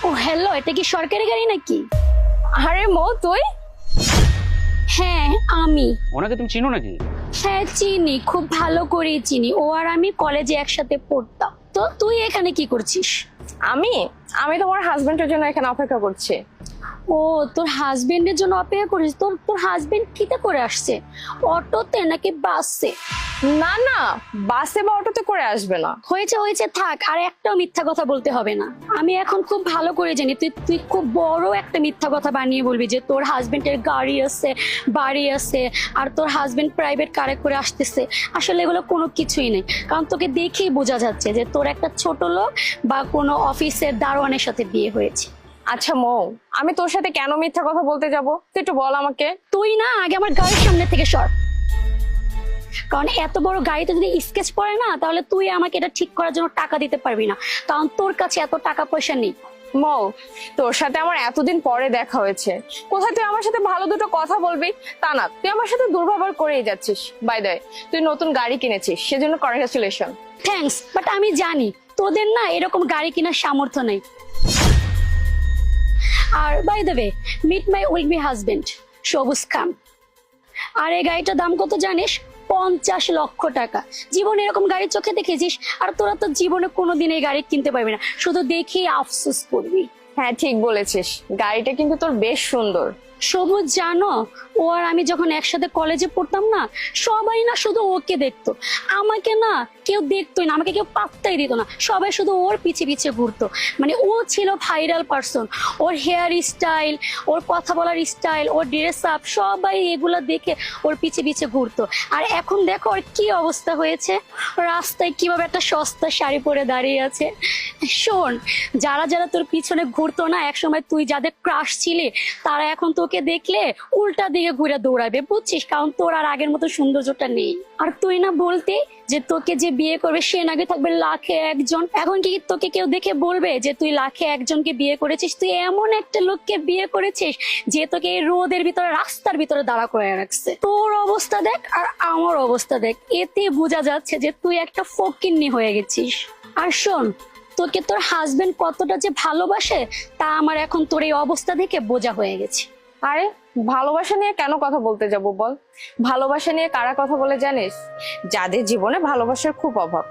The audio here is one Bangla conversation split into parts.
ও হ্যালো, এটা কি সরকারি গাড়ি নাকি? আরে মো তুই? হ্যাঁ আমি। ওনাকে তুমি চিনো নাকি? হ্যাঁ চিনি, খুব ভালো করেই চিনি। ও আর আমি কলেজে একসাথে পড়তাম। তো তুই এখানে কি করছিস? আমি আমি তোমার হাজবেন্ডের জন্য এখানে অপেক্ষা করছি। ও তোর হাজবেন্ডের জন্য অপেক্ষা করিস? তোর তোর হাজবেন্ড কিতে করে আসছে, অটোতে নাকি বাসে? না না, বাসে বা অটোতে করে আসবে না। হয়েছে হয়েছে, থাক, আর একটাও মিথ্যা কথা বলতে হবে না। আমি এখন খুব ভালো করে জানি তুই তুই খুব বড় একটা মিথ্যা কথা বানিয়ে বলবি যে তোর হাজবেন্ডের গাড়ি আছে, বাড়ি আছে, আর তোর হাজবেন্ড প্রাইভেট কারে করে আসতেছে। আসলে এগুলো কোনো কিছুই নেই, কারণ তোকে দেখেই বোঝা যাচ্ছে যে তোর একটা ছোট লোক বা কোনো অফিসের দারোয়ানের সাথে বিয়ে হয়েছে। আচ্ছা মো, আমি তোর সাথে কেন মিথ্যা কথা বলতে যাব তুই একটু বল আমাকে। তুই না আগে আমার গাড়ির সামনে থেকে সর, কারণ এত বড় গাড়িতে যদি স্কেচ পড়ে না, তাহলে তুই আমাকে এটা ঠিক করার জন্য টাকা দিতে পারবি না, কারণ তোর কাছে এত টাকা পয়সা নেই। মো, তোর সাথে আমার এতদিন পরে দেখা হয়েছে, কোথায় তুই আমার সাথে ভালো দুটো কথা বলবি তা না, তুই আমার সাথে দুর্ব্যবহার করেই যাচ্ছিস। বাই দ্য ওয়ে, তুই নতুন গাড়ি কিনেছিস, সেজন্য কনগ্রাচুলেশন। থ্যাঙ্কস, বাট আমি জানি তোদের না এরকম গাড়ি কেনার সামর্থ্য নেই। আর by the way, meet my will be husband Sabuj Khan. আর এই গাড়িটার দাম কত জানিস? 50 লক্ষ টাকা। জীবনে এরকম গাড়ি চোখে দেখেছিস? আর তোরা তো জীবনে কোনোদিন এই গাড়ি কিনতে পারবি না, শুধু দেখেই আফসোস করবি। হ্যাঁ ঠিক বলেছিস, গাড়িটা কিন্তু তোর বেশ সুন্দর। সবুজ জানো, ও আর আমি যখন একসাথে কলেজে পড়তাম না, সবাই না শুধু ওকে দেখতো, আমাকে না কেউ দেখতোই না, আমাকে কেউ পাত্তাই দিত না, সবাই শুধু ওর পিছে পিছে ঘুরতো। মানে ও ছিল ভাইরাল পার্সন, ওর হেয়ার স্টাইল, ওর কথা বলার স্টাইল, ওর ড্রেস আপ, সবাই এগুলা দেখে ওর পিছে পিছে ঘুরতো। আর এখন দেখো ওর কি অবস্থা হয়েছে, রাস্তায় কিভাবে একটা সস্তা শাড়ি পরে দাঁড়িয়ে আছে। শোন, যারা যারা তোর পিছনে ঘুরতো না একসময়, তুই যাদের ক্রাশ ছিলি, তারা এখন তোকে দেখলে উল্টা দিকে ঘুরে দৌড়াবে, বুঝছিস? কারণ তোর আর আগের মতো সৌন্দর্যটা নেই। আর তুই না বলতে যে তোকে যে বিয়ে করবে সে নাকি থাকবে লাখে একজন। এখন কি তোকে কেউ দেখে বলবে যে তুই লাখে একজনকে বিয়ে করেছিস? তুই এমন একটা লোককে বিয়ে করেছিস যে তোকে এই রোদের ভিতরে, রাস্তার ভিতরে দাঁড়া করে রাখছে। তোর অবস্থা দেখ আর আমার অবস্থা দেখ, এতে বোঝা যাচ্ছে যে তুই একটা ফকিন্নি হয়ে গেছিস। আর শোন, তোকে তোর হাজবেন্ড কতটা যে ভালোবাসে তা আমার এখন তোর এই অবস্থা দেখে বোঝা হয়ে গেছে। আরে ভালোবাসা নিয়ে কেন কথা বলতে যাব বল? ভালোবাসা নিয়ে কারা কথা বলে জানিস? যাদের জীবনে ভালোবাসার খুব অভাব।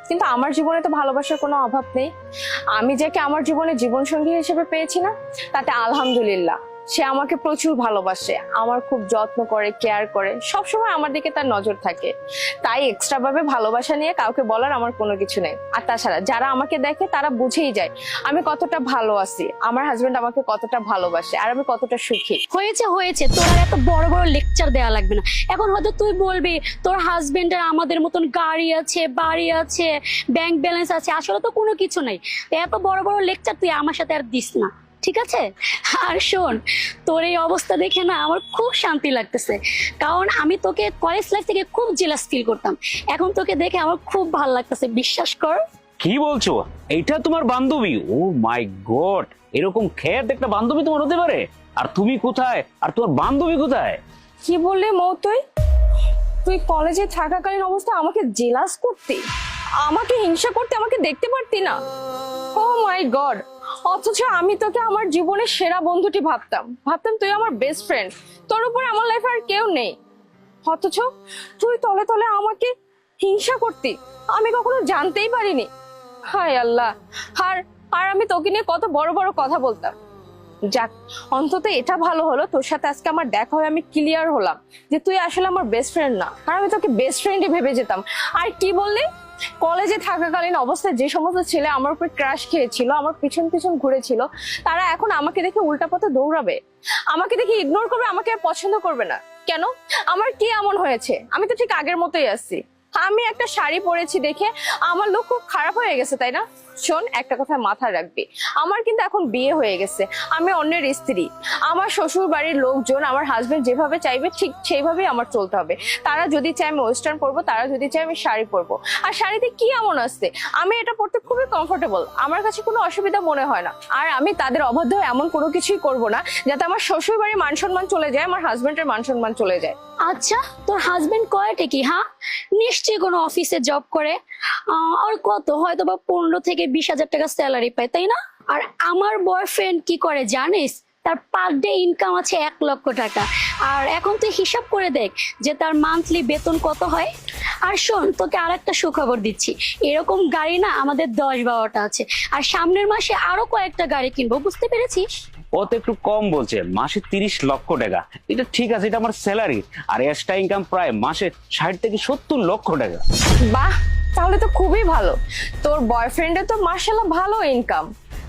কিন্তু আমার জীবনে তো ভালোবাসার কোনো অভাব নেই। আমি যাকে আমার জীবনে জীবন সঙ্গী হিসেবে পেয়েছি না, তাতে আলহামদুলিল্লাহ। সে আমাকে প্রচুর ভালোবাসে, আমার খুব যত্ন করে, কেয়ার করে, সবসময় আমার দিকে তার নজর থাকে। তাই এক্সট্রা ভাবে ভালোবাসা নিয়ে কাউকে বলার আমার কোনো কিছু নেই। আর তাছাড়া যারা আমাকে দেখে তারা বুঝেই যায় আমি কতটা ভালো আছি, আমার হাজবেন্ড আমাকে কতটা ভালোবাসে, আর আমি কতটা সুখী। হয়েছে হয়েছে, তোর আর এত বড় বড় লেকচার দেওয়া লাগবে না। এখন হয়তো তুই বলবি তোর হাজবেন্ডের আমাদের মতন গাড়ি আছে, বাড়ি আছে, ব্যাংক ব্যালেন্স আছে, আসলে তো কোনো কিছু নাই। এত বড় বড় লেকচার তুই আমার সাথে আর দিস না, ঠিক আছে? আর শোন, তোর এই অবস্থা দেখে না আমার খুব শান্তি লাগতেছে, কারণ আমি তোকে কলেজ লাইফ থেকে খুব জেলাস ফিল করতাম, এখন তোকে দেখে আমার খুব ভালো লাগতেছে, বিশ্বাস কর। কি বলছো? এইটা তোমার বান্ধবী? ও মাই গড, এরকম খ্যাত একটা বান্ধবী তোমার হতে পারে? আর তুমি কোথায়, আর তোমার বান্ধবী কোথায়? কি বললি মৌ তুই? তুই কলেজে থাকাকালীন অবস্থায় আমাকে জেলাস করতি, আমাকে হিংসা করতে, আমাকে দেখতে পারতি না? ও মাই গড! অথচ আমি তোকে আমার জীবনের সেরা বন্ধুটি ভাবতাম, ভাবতাম তুই আমার বেস্ট ফ্রেন্ড, তোর উপরে আমার লাইফে আর কেউ নেই। অথচ তুই তলে তলে আমাকে হিংসা করতি, আমি কখনো জানতেই পারিনি। হায় আল্লাহ! আর আর আমি তোকে নিয়ে কত বড় বড় কথা বলতাম। যাক, অন্তত এটা ভালো হলো তোর সাথে আজকে আমার দেখা হয়ে আমি ক্লিয়ার হলাম যে তুই আসলে আমার বেস্ট ফ্রেন্ড না, আর আমি তোকে বেস্ট ফ্রেন্ডই ভেবে যেতাম। আর কি বললি, কলেজে থাকাকালীন অবস্থায় যে সমস্ত ছেলে আমার উপর ক্রাশ খেয়েছিল, আমার পিছন পিছন ঘুরেছিল, তারা এখন আমাকে দেখে উল্টা পথে দৌড়াবে, আমাকে দেখে ইগনোর করবে, আমাকে আর পছন্দ করবে না? কেন? আমার কি এমন হয়েছে? আমি তো ঠিক আগের মতোই আছি। আমি একটা শাড়ি পরেছি দেখে আমার লোক খুব খারাপ হয়ে গেছে, তাই না? শোন, একটা কথা মাথায় রাখবি, আমার কিন্তু এখন বিয়ে হয়ে গেছে, আমি অন্যের স্ত্রী। আমার শ্বশুর বাড়ির লোকজন, আমার হাজবেন্ড যেভাবে চাইবে ঠিক সেইভাবেই আমার চলতে হবে। তারা যদি চায় আমি ওয়েস্টার্ন পরবো, তারা যদি চায় আমি শাড়ি পরবো। আর শাড়িতে কি এমন আসছে, আমি এটা পরতে খুবই কমফোর্টেবল, আমার কাছে কোনো অসুবিধা মনে হয় না। আর আমি তাদের অবাধ্য হয়ে এমন কোনো কিছুই করবো না যাতে আমার শ্বশুর বাড়ির মান সম্মান চলে যায়, আমার হাজবেন্ডের মান সম্মান চলে যায়। আচ্ছা, তোর হাজবেন্ড কয়টা কি? হ্যাঁ, নিশ্চয়ই কোনো অফিসে জব করে, আর কত হয়তো বা 15 থেকে 20 হাজার টাকা স্যালারি পায়, তাই না? আর আমার বয়ফ্রেন্ড কি করে জানিস, তার পার ডে ইনকাম আছে 1,00,000 টাকা। আর এখন তুই হিসাব করে দেখ যে তার মান্থলি বেতন কত হয়। আর শোন, তোকে আর একটা সুখবর দিচ্ছি, এরকম গাড়ি না আমাদের 10-12টা আছে, আর সামনের মাসে আরো কয়েকটা গাড়ি কিনবো, বুঝতে পেরেছিস? ও তো একটু কম বলছে, মাসে 30 লক্ষ টাকা। এটা ঠিক আছে, এটা আমার স্যালারি। আর এক্সট্রা ইনকাম প্রায় মাসে 60 থেকে 70 লক্ষ টাকা। বাহ, তাহলে তো খুবই ভালো। তোর বয়ফ্রেন্ডের তো মার্শাল্লাহ ভালো ইনকাম।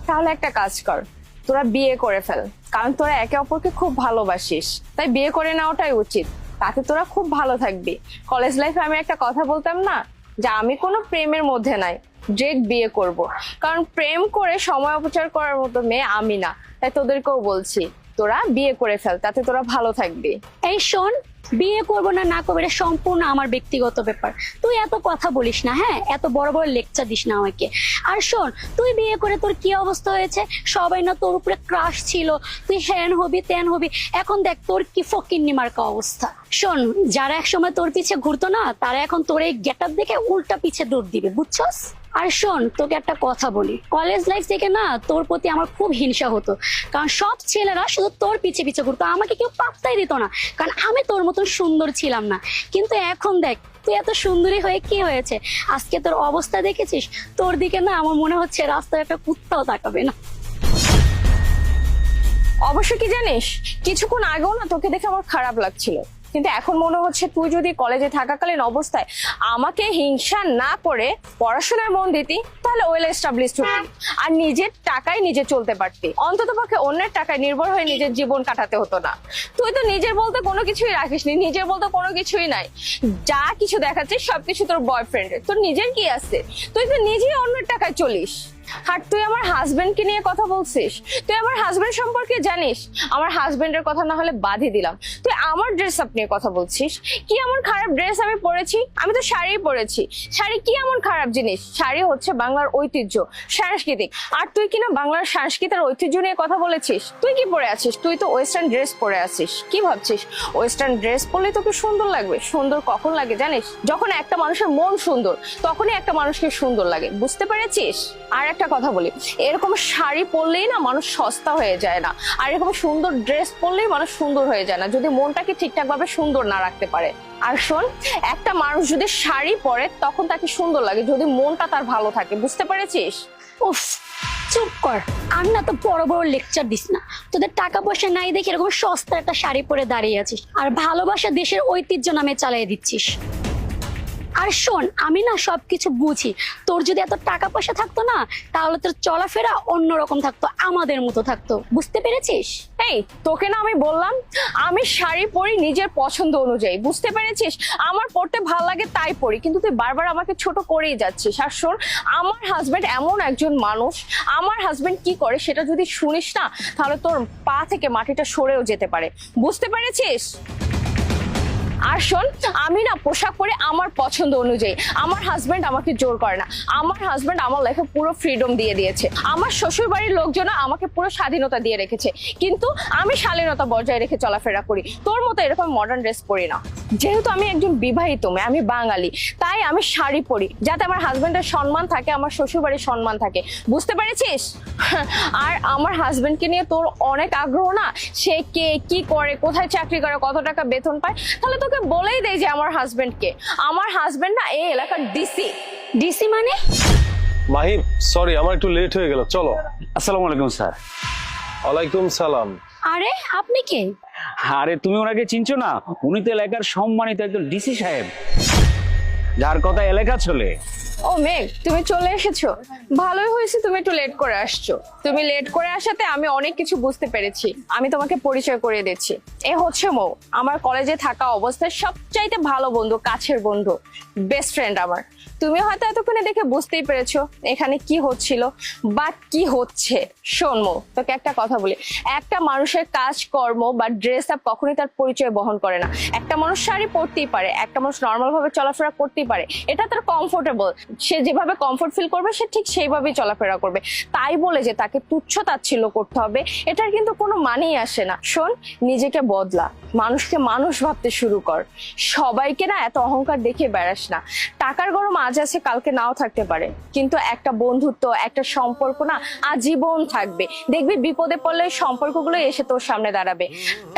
তাহলে একটা কাজ কর, তোরা বিয়ে করে ফেল, কারণ তোরা একে অপরকে খুব ভালোবাসিস, তাই বিয়ে করে নেওয়াটাই উচিত। তাতে তোরা খুব ভালো থাকবি। কলেজ লাইফে আমি একটা কথা বলতাম না, যে আমি কোনো প্রেমের মধ্যে নাই, ডিরেক্ট বিয়ে করব। কারণ প্রেম করে সময় অপচয় করার মতো মেয়ে আমি না। তাই তোদেরকেও বলছি, তোরা বিয়ে করে ফেল, তাতে তোরা ভালো থাকবি। এই শোন, বিয়ে করবো না না করবো এটা সম্পূর্ণ আমার ব্যক্তিগত ব্যাপার। তুই এত কথা বলিস না, হ্যাঁ, এত বড় বড় লেকচার দিস না আমাকে। আর শোন, তুই বিয়ে করে তোর কি অবস্থা হয়েছে, সবাই না তোর উপরে ক্রাশ ছিল, তুই হ্যান হবি ত্যান হবি, এখন দেখ তোর কি ফকিন্নি মার্কা অবস্থা। শোন, যারা একসময় তোর পিছে ঘুরতো না, তারা এখন তোর এই গেটআপ দেখে উল্টা পিছে দৌড় দিবে, বুঝছস? আর শোন, তোকে একটা কথা বলি, কলেজ লাইফ থেকে না তোর প্রতি আমার খুব হিংসা হতো, কারণ সব ছেলেরা শুধু তোর পিছে পিছে ঘুরতো, আমাকে কেউ পাত্তাই দিত না, কারণ আমি তোর মতন সুন্দর ছিলাম না। কিন্তু এখন দেখ, তুই এত সুন্দরী হয়ে কি হয়েছে, আজকে তোর অবস্থা দেখেছিস, তোর দিকে না আমার মনে হচ্ছে রাস্তায় একটা কুত্তাও তাকাবে না। অবশ্য কি জানিস, কিছুক্ষণ আগেও না তোকে দেখে আমার খারাপ লাগছিল, কিন্তু এখন মনে হচ্ছে তুই যদি কলেজে থাকাকালীন অবস্থায় আমাকে হিংসা না করে পড়াশোনায় মন দিতি, তাহলে ওয়েল এস্টাবলিশড হতি, আর নিজের টাকায় নিজে চলতে পারতি। অন্তত পক্ষে অন্যের টাকায় নির্ভর হয়ে নিজের জীবন কাটাতে হতো না। তুই তো নিজের বলতে কোনো কিছুই রাখিসনি, নিজের বলতে কোনো কিছুই নাই। যা কিছু দেখাচ্ছিস সবকিছু তোর বয়ফ্রেন্ডের, তোর নিজের কি আছে? তুই তো নিজেই অন্যের টাকায় চলিস। আর তুই আমার হাজবেন্ডকে নিয়ে কথা বলছিস, তুই আমার হাজবেন্ড সম্পর্কে জানিস? আমার হাজবেন্ডের কথা না হলে বাদই দিলাম, তুই আমার ড্রেস আপ নিয়ে কথা বলছিস। কি এমন খারাপ ড্রেস আমি পরেছি? আমি তো শাড়ি পরেছি। শাড়ি কি এমন খারাপ জিনিস? শাড়ি হচ্ছে বাংলার ঐতিহ্য, সাংস্কৃতিক। আর তুই কিনা বাংলার সংস্কৃতি আর ঐতিহ্য নিয়ে কথা বলেছিস? তুই কি পরে আছিস? তুই তো ওয়েস্টার্ন ড্রেস পরে আছিস। কি ভাবছিস ওয়েস্টার্ন ড্রেস পরলে তোকে সুন্দর লাগবে? সুন্দর কখন লাগে জানিস? যখন একটা মানুষের মন সুন্দর, তখনই একটা মানুষকে সুন্দর লাগে, বুঝতে পেরেছিস? আর একটা কথা বলি, এরকম শাড়ি পরলেই না মানুষ সস্তা হয়ে যায় না, আর এরকম সুন্দর ড্রেস পরলেই মানুষ সুন্দর হয়ে যায় না, যদি মনটাকে ঠিকঠাক ভাবে সুন্দর না রাখতে পারে। আর শোন, একটা মানুষ যদি শাড়ি পরে তখন তাকে সুন্দর লাগে যদি মনটা তার ভালো থাকে, বুঝতে পেরেছিস? উফ, চুপ কর, আর না তো বড় বড় লেকচার দিস না। তোদের টাকা পয়সা নাই দেখে এরকম সস্তা একটা শাড়ি পরে দাঁড়িয়ে আছিস, আর ভালোবাসা দেশের ঐতিহ্য নামে চালিয়ে দিচ্ছিস। আর শোন, আমি না সবকিছু বুঝি, তোর যদি এত টাকা পয়সা থাকতো না, তাহলে তোর চলাফেরা অন্যরকম থাকতো, আমাদের মতো থাকতো, বুঝতে পেরেছিস? এই, তোকে না আমি বললাম আমি শাড়ি পরি নিজের পছন্দ অনুযায়ী, বুঝতে পেরেছিস? আমার পরতে ভালো লাগে তাই পরি, কিন্তু তুই বারবার আমাকে ছোট করেই যাচ্ছিস। আর শোন, আমার হাজবেন্ড এমন একজন মানুষ, আমার হাজবেন্ড কি করে সেটা যদি শুনিস না, তাহলে তোর পা থেকে মাটিটা সরেও যেতে পারে, বুঝতে পেরেছিস? আর শোন, আমি না পোশাক পরে আমার পছন্দ অনুযায়ী, আমার হাজবেন্ড আমাকে জোর করে না। আমার হাজবেন্ড আমার লাইফে পুরো ফ্রিডম দিয়ে দিয়েছে। আমার শ্বশুর বাড়ির লোকজন আমাকে পুরো স্বাধীনতা দিয়ে রেখেছে, কিন্তু আমি শালীনতা বজায় রেখে চলাফেরা করি। তোর মতো এরকম মডার্ন ড্রেস পরি না। যেহেতু আমি একজন বিবাহিত মেয়ে, আমি বাঙালি, তাই আমি শাড়ি পরি যাতে আমার হাজবেন্ডের সম্মান থাকে, আমার শ্বশুর বাড়ির সম্মান থাকে, বুঝতে পেরেছিস? আর আমার হাজবেন্ডকে নিয়ে তোর অনেক আগ্রহ না, সে কে, কি করে, কোথায় চাকরি করে, কত টাকা বেতন পায়, তাহলে তোকে বলেই দেই যে আমার হাজবেন্ড কে। আমার হাজবেন্ড না এই এলাকার ডিসি। ডিসি মানে? মাহিব, সরি আমার একটু লেট হয়ে গেল, চলো। আসসালামু আলাইকুম স্যার। ওয়ালাইকুম সালাম। আরে আপনি কে? আরে তুমি ওনাকে চিনছো না? উনি তো এলাকার সম্মানিত একজন ডিসি সাহেব, যার কথা এলাকা চলে। ও মেঘ, তুমি চলে এসেছো, ভালোই হয়েছে তুমি একটু লেট করে আসছো। তুমি লেট করে আসাতে আমি অনেক কিছু বুঝতে পেরেছি। আমি তোমাকে পরিচয় করিয়ে দিচ্ছি, এ হচ্ছে মৌ, আমার কলেজে থাকা অবস্থায় সবচাইতে ভালো বন্ধু, কাছের বন্ধু, বেস্ট ফ্রেন্ড আমার। তুমি হয়তো এতক্ষণে দেখে বুঝতেই পেরেছো এখানে কি হচ্ছিল বা কি হচ্ছে। শোন মৌ, তোকে একটা কথা বলি, একটা মানুষের কাজ কর্ম বা ড্রেস আপ কখনোই তার পরিচয় বহন করে না। একটা মানুষ শাড়ি পরতেই পারে, একটা মানুষ নর্মাল ভাবে চলাফেরা করতেই পারে, এটা তার কমফোর্টেবল, সে যেভাবে কমফোর্ট ফিল করবে সে ঠিক সেইভাবেই চলাফেরা করবে। তাই বলে যে তাকে তুচ্ছ তাচ্ছিল্য করতে হবে, এটার কিন্তু কোনো মানেই আসে না। শোন, নিজেকে বদলা, মানুষকে মানুষ ভাবতে শুরু কর, সবাইকে না এত অহংকার দেখে বেড়াস না। টাকার গরম আজ আছে কালকে নাও থাকতে পারে, কিন্তু একটা বন্ধুত্ব, একটা সম্পর্ক না আজীবন থাকবে। দেখবি বিপদে পড়লে ওই সম্পর্কগুলো এসে তোর সামনে দাঁড়াবে।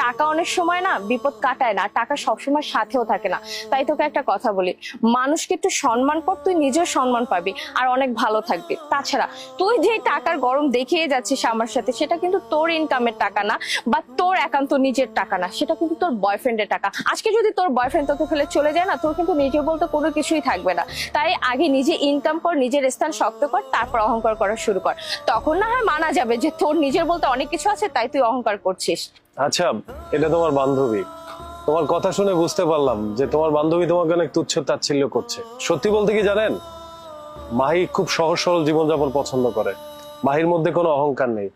টাকা অনেক সময় না বিপদ কাটায় না, টাকা সবসময় সাথেও থাকে না। তাই তোকে একটা কথা বলি, মানুষকে একটু সম্মান কর, তুই নিজেও সম্মান পাবি আর অনেক ভালো থাকবি। তাছাড়া তুই যে টাকার গরম দেখিয়ে যাচ্ছিস আমার সাথে, সেটা কিন্তু তোর ইনকামের টাকা না, বা তোর একান্ত নিজের টাকা না, সেটা কিন্তু তোর বয়ফ্রেন্ডের টাকা। আজকে যদি তোর বয়ফ্রেন্ড তোকে ফেলে চলে যায় না, তোর কিন্তু নিজে বলতে কোনো কিছুই থাকবে না। তাই আগে নিজে ইনকাম কর, নিজের স্থান শক্ত কর, তারপর অহংকার করা শুরু কর। তখন না হয় মানা যাবে যে তোর নিজের বলতে অনেক কিছু আছে, তাই তুই অহংকার করছিস। আচ্ছা, এটা তোমার বান্ধবী, তোমার কথা শুনে বুঝতে পারলাম যে তোমার বান্ধবী তোমাকে অনেক তুচ্ছ তাচ্ছিল্য করছে। সত্যি বলতে কি জানেন, মাহি খুব সহজ সরল জীবনযাপন পছন্দ করে। মাহির মধ্যে কোনো অহংকার নেই।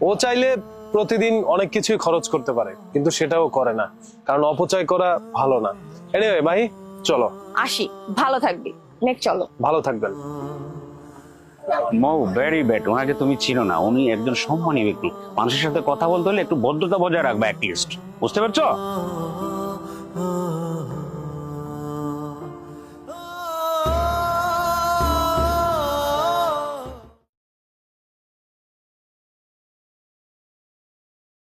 ও চাইলে প্রতিদিন অনেক কিছুই খরচ করতে পারে, কিন্তু সেটাও করে না, কারণ অপচয় করা ভালো না। এনিওয়ে মাহি, চলো। আসি, ভালো থাকবি। নেক্সট চলো। ভালো থাকবেন। মৌ ভেরি ব্যাড, ওনাকে তুমি চিনো না, উনি একজন সম্মানী ব্যক্তি। মানুষের সাথে কথা বলতে হলে একটু ভদ্রতা বজায় রাখবে অ্যাটলিস্ট, বুঝতে পারছো?